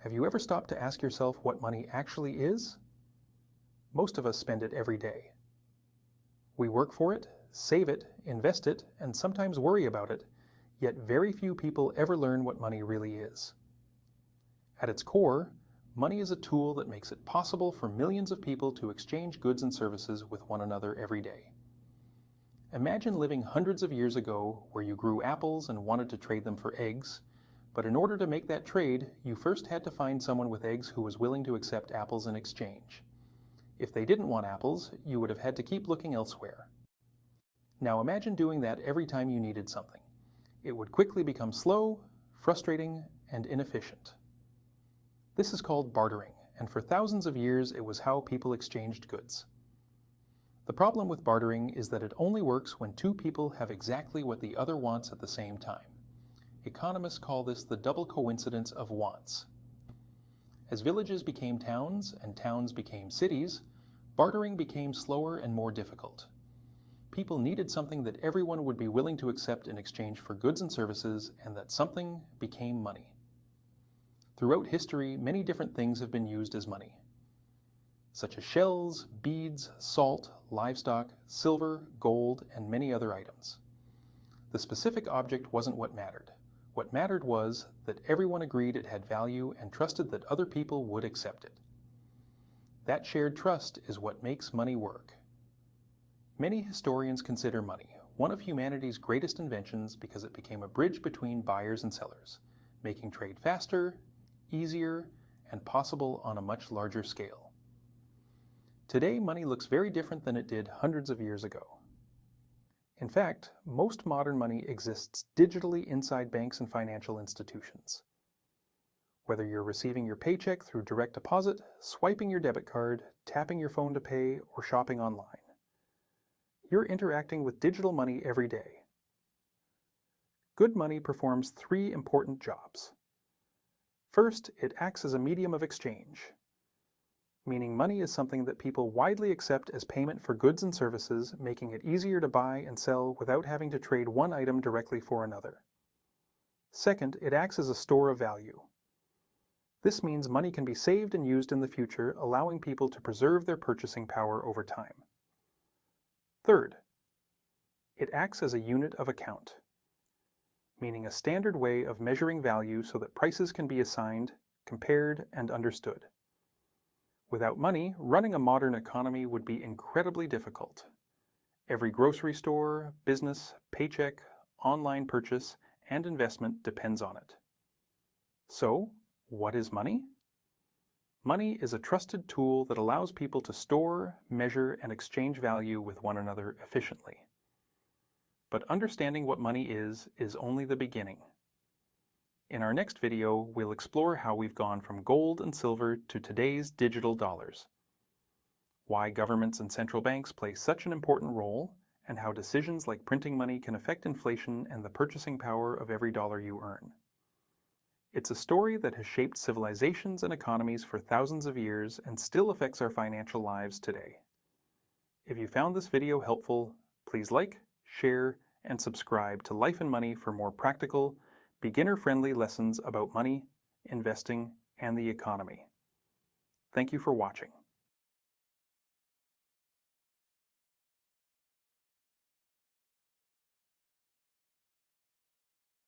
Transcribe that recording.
Have you ever stopped to ask yourself what money actually is? Most of us spend it every day. We work for it, save it, invest it, and sometimes worry about it, yet very few people ever learn what money really is. At its core, money is a tool that makes it possible for millions of people to exchange goods and services with one another every day. Imagine living hundreds of years ago where you grew apples and wanted to trade them for eggs, but in order to make that trade, you first had to find someone with eggs who was willing to accept apples in exchange. If they didn't want apples, you would have had to keep looking elsewhere. Now imagine doing that every time you needed something. It would quickly become slow, frustrating, and inefficient. This is called bartering, and for thousands of years it was how people exchanged goods. The problem with bartering is that it only works when two people have exactly what the other wants at the same time. Economists call this the double coincidence of wants. As villages became towns and towns became cities, bartering became slower and more difficult. People needed something that everyone would be willing to accept in exchange for goods and services, and that something became money. Throughout history, many different things have been used as money, such as shells, beads, salt, livestock, silver, gold, and many other items. The specific object wasn't what mattered. What mattered was that everyone agreed it had value and trusted that other people would accept it. That shared trust is what makes money work. Many historians consider money one of humanity's greatest inventions because it became a bridge between buyers and sellers, making trade faster, easier, and possible on a much larger scale. Today, money looks very different than it did hundreds of years ago. In fact, most modern money exists digitally inside banks and financial institutions. Whether you're receiving your paycheck through direct deposit, swiping your debit card, tapping your phone to pay, or shopping online, you're interacting with digital money every day. Good money performs three important jobs. First, it acts as a medium of exchange, meaning money is something that people widely accept as payment for goods and services, making it easier to buy and sell without having to trade one item directly for another. Second, it acts as a store of value. This means money can be saved and used in the future, allowing people to preserve their purchasing power over time. Third, it acts as a unit of account, meaning a standard way of measuring value so that prices can be assigned, compared, and understood. Without money, running a modern economy would be incredibly difficult. Every grocery store, business, paycheck, online purchase, and investment depends on it. So, what is money? Money is a trusted tool that allows people to store, measure, and exchange value with one another efficiently. But understanding what money is only the beginning. In our next video, we'll explore how we've gone from gold and silver to today's digital dollars, why governments and central banks play such an important role, and how decisions like printing money can affect inflation and the purchasing power of every dollar you earn. It's a story that has shaped civilizations and economies for thousands of years and still affects our financial lives today. If you found this video helpful, please like, share, and subscribe to Life and Money for more practical, beginner-friendly lessons about money, investing, and the economy. Thank you for watching.